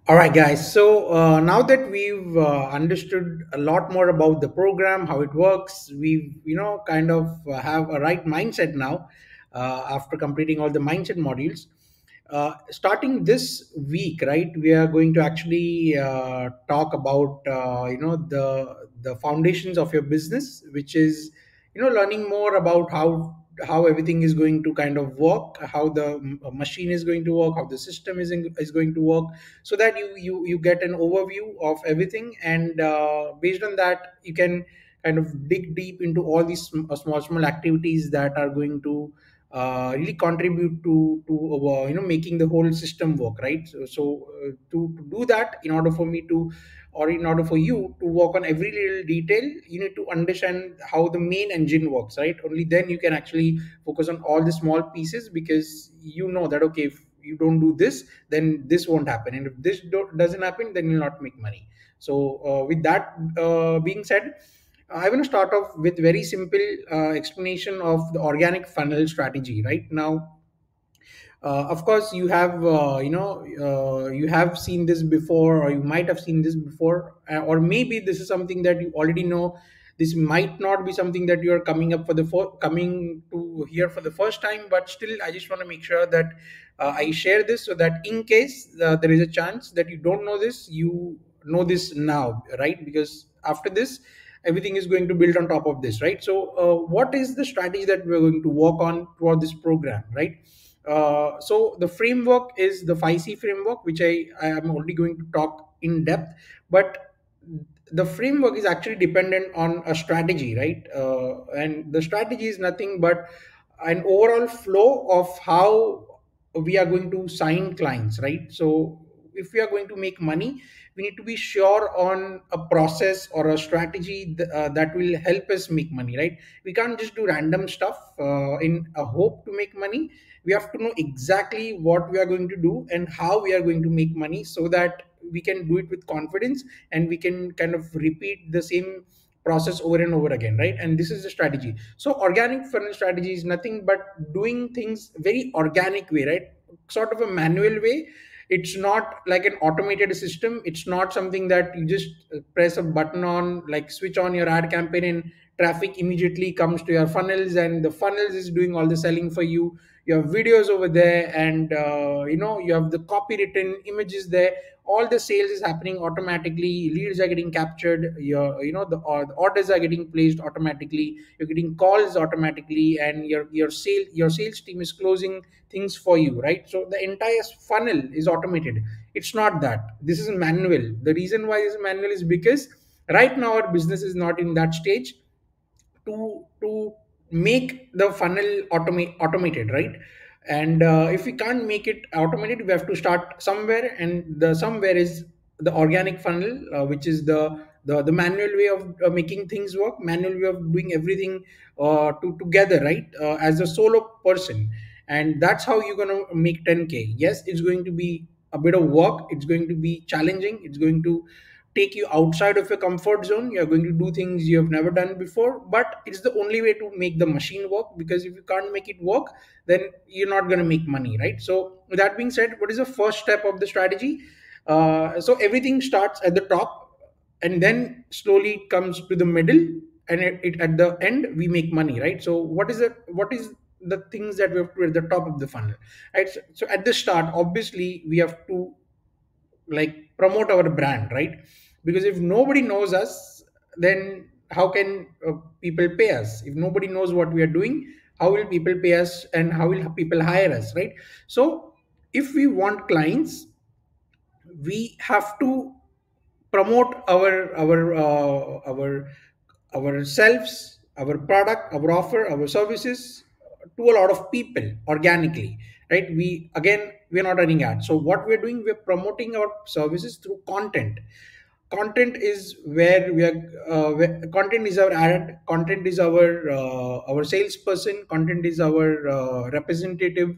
All right, guys. So now that we've understood a lot more about the program, how it works, we've kind of have a right mindset now after completing all the mindset modules. Starting this week, right, we are going to actually talk about the foundations of your business, which is learning more about how everything is going to kind of work, how the machine is going to work, how the system is going to work, so that you get an overview of everything, and based on that you can kind of dig deep into all these small activities that are going to really contribute to making the whole system work, right? To do that, in order for me to or in order for you to work on every little detail, you need to understand how the main engine works, right? Only then you can actually focus on all the small pieces, because you know that, okay, if you don't do this, then this won't happen, and if this doesn't happen, then you'll not make money. So with that being said, I want to start off with very simple explanation of the organic funnel strategy. Right now, of course, you have seen this before, or you might have seen this before, or maybe this is something that you already know. This might not be something that you are coming up for coming to hear for the first time, but still, I just want to make sure that I share this, so that in case there is a chance that you don't know this, you know this now, right? Because after this, everything is going to build on top of this, right? So what is the strategy that we're going to work on throughout this program, right? So the framework is the 5C framework, which I am already going to talk in depth. But the framework is actually dependent on a strategy, right? And the strategy is nothing but an overall flow of how we are going to sign clients, right? So if we are going to make money, we need to be sure on a process or a strategy that will help us make money, right? We can't just do random stuff in a hope to make money. We have to know exactly what we are going to do and how we are going to make money, so that we can do it with confidence, and we can kind of repeat the same process over and over again, right? And this is the strategy. So organic funnel strategy is nothing but doing things very organic way, right? Sort of a manual way. It's not like an automated system. It's not something that you just press a button on, like switch on your ad campaign, and traffic immediately comes to your funnels, and the funnels is doing all the selling for you. You have videos over there, and you have the copywritten images there. All the sales is happening automatically, leads are getting captured, the orders are getting placed automatically, you're getting calls automatically, and your sales team is closing things for you, right? So the entire funnel is automated. It's not that. This is manual. The reason why it's manual is because right now our business is not in that stage to make the funnel automated, right? And if we can't make it automated, we have to start somewhere, and the somewhere is the organic funnel, which is the manual way of making things work, manual way of doing everything together, right? As a solo person. And that's how you're going to make 10K. Yes, it's going to be a bit of work, it's going to be challenging, it's going to take you outside of your comfort zone. You're going to do things you have never done before, but it's the only way to make the machine work, because if you can't make it work, then you're not going to make money, right? So with that being said, what is the first step of the strategy? So everything starts at the top, and then slowly it comes to the middle, and at the end we make money, right? So what is the things that we have to do at the top of the funnel, right? So at the start, obviously we have to like promote our brand, right? Because if nobody knows us, then how can people pay us? If nobody knows what we are doing, how will people pay us, and how will people hire us, right? So if we want clients, we have to promote ourselves, our product, our offer, our services to a lot of people organically, right? We're not running ads. So what we're doing, we're promoting our services through content. Content is where we are. Content is our ad. Content is our salesperson. Content is our representative,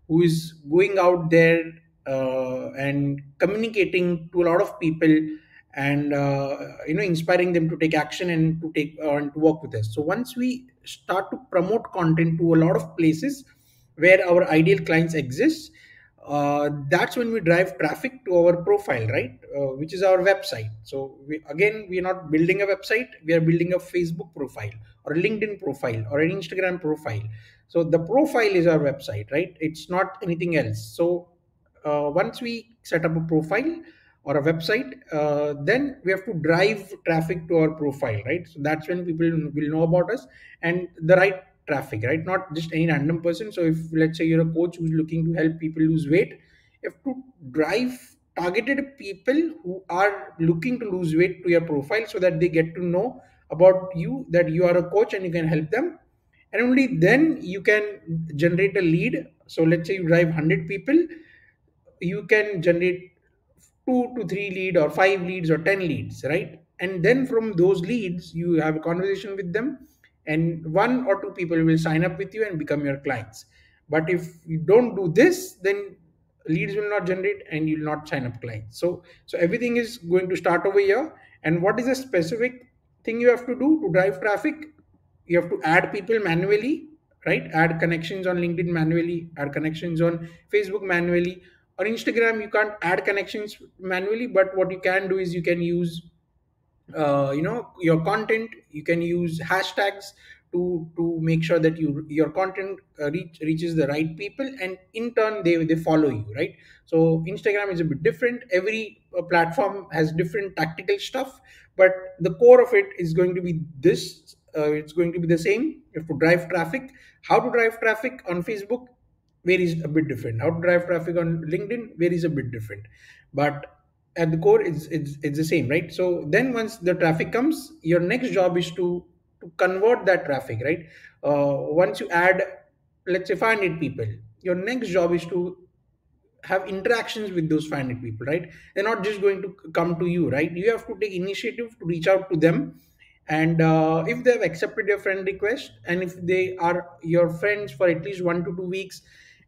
who is going out there and communicating to a lot of people, and inspiring them to take action and to take and to work with us. So once we start to promote content to a lot of places where our ideal clients exist, that's when we drive traffic to our profile, right? Which is our website. So we are not building a website, we are building a Facebook profile or a LinkedIn profile or an Instagram profile. So the profile is our website, right? It's not anything else. So once we set up a profile or a website, then we have to drive traffic to our profile, right? So that's when people will know about us, and the right traffic, right? Not just any random person. So if let's say you're a coach who's looking to help people lose weight, you have to drive targeted people who are looking to lose weight to your profile, so that they get to know about you, that you are a coach and you can help them. And only then you can generate a lead. So let's say you drive 100 people, you can generate 2 to 3 lead or 5 leads or 10 leads, right? And then from those leads you have a conversation with them, and 1 or 2 people will sign up with you and become your clients. But if you don't do this, then leads will not generate and you'll not sign up clients. So everything is going to start over here. And what is a specific thing you have to do to drive traffic? You have to add people manually, right? Add connections on LinkedIn manually, add connections on Facebook manually. On Instagram you can't add connections manually, but what you can do is you can use your content. You can use hashtags to make sure that your content reaches the right people, and in turn they follow you, right? So Instagram is a bit different. Every platform has different tactical stuff, but the core of it is going to be this. It's going to be the same. You have to drive traffic. How to drive traffic on Facebook varies a bit different. How to drive traffic on LinkedIn varies a bit different, but at the core it's the same, right? So then once the traffic comes, your next job is to convert that traffic, right? Once you add, let's say, 500 people, your next job is to have interactions with those 500 people, right? They're not just going to come to you, right? You have to take initiative to reach out to them. And if they have accepted your friend request, and if they are your friends for at least 1 to 2 weeks,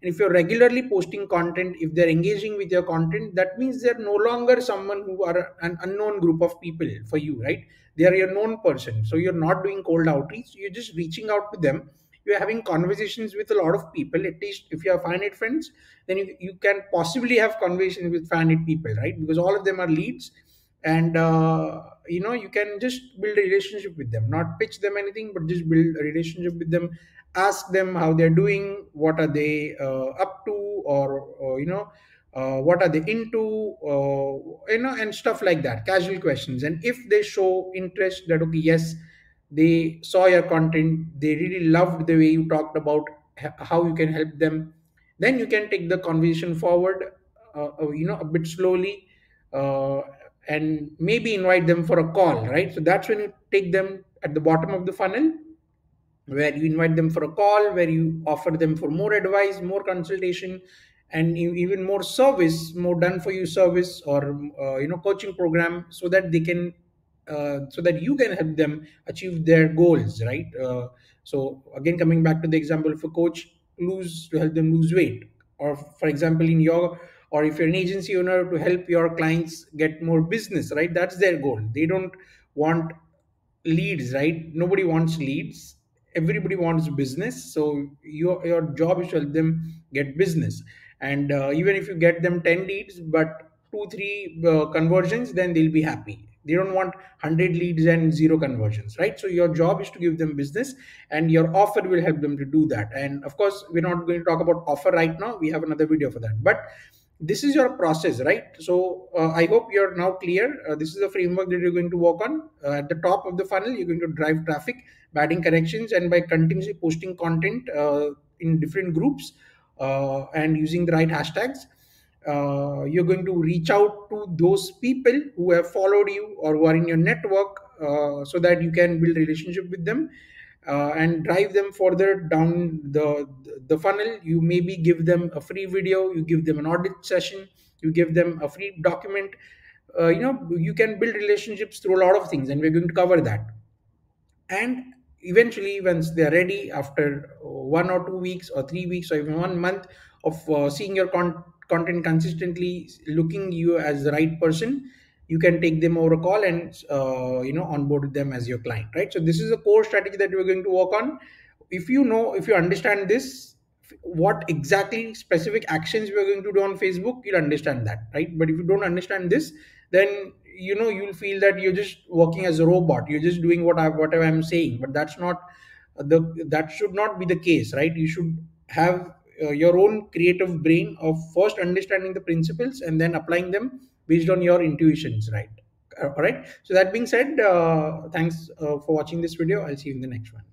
and if you're regularly posting content, if they're engaging with your content, that means they're no longer someone who are an unknown group of people for you, right? They are your known person. So you're not doing cold outreach, you're just reaching out to them. You're having conversations with a lot of people. At least if you have 500 friends, then you can possibly have conversations with 500 people, right? Because all of them are leads. And you can just build a relationship with them, not pitch them anything, but just build a relationship with them. Ask them how they're doing, what are they up to, or what are they into, and stuff like that, casual questions. And if they show interest, that okay, yes, they saw your content, they really loved the way you talked about how you can help them, then you can take the conversation forward, a bit slowly, uh, and maybe invite them for a call, right? So that's when you take them at the bottom of the funnel, where you invite them for a call, where you offer them for more advice, more consultation, and even more service, more done for you service, or coaching program, so that they can so that you can help them achieve their goals, right? So again, coming back to the example of a coach, to help them lose weight, or for example in your, or if you're an agency owner, to help your clients get more business, right? That's their goal. They don't want leads, right? Nobody wants leads, everybody wants business. So your job is to help them get business. And even if you get them 10 leads but 2 3 conversions, then they'll be happy. They don't want 100 leads and zero conversions, right? So your job is to give them business, and your offer will help them to do that. And of course, we're not going to talk about offer right now, we have another video for that. But this is your process, right? So I hope you're now clear. This is the framework that you're going to work on. At the top of the funnel, you're going to drive traffic by adding connections and by continuously posting content in different groups, and using the right hashtags. You're going to reach out to those people who have followed you or who are in your network, so that you can build relationship with them, and drive them further down the funnel. You maybe give them a free video, you give them an audit session, you give them a free document. You can build relationships through a lot of things, and we're going to cover that. And eventually, once they're ready, after 1 or 2 weeks or 3 weeks or even 1 month of seeing your content consistently, looking you as the right person, you can take them over a call and onboard them as your client, right? So this is a core strategy that we're going to work on. If you understand this what exactly specific actions we are going to do on Facebook, you'll understand that, right? But if you don't understand this, then you'll feel that you're just working as a robot. You're just doing whatever I'm saying, but that should not be the case, right? You should have your own creative brain of first understanding the principles and then applying them based on your intuitions, right? All right. So that being said, thanks for watching this video. I'll see you in the next one.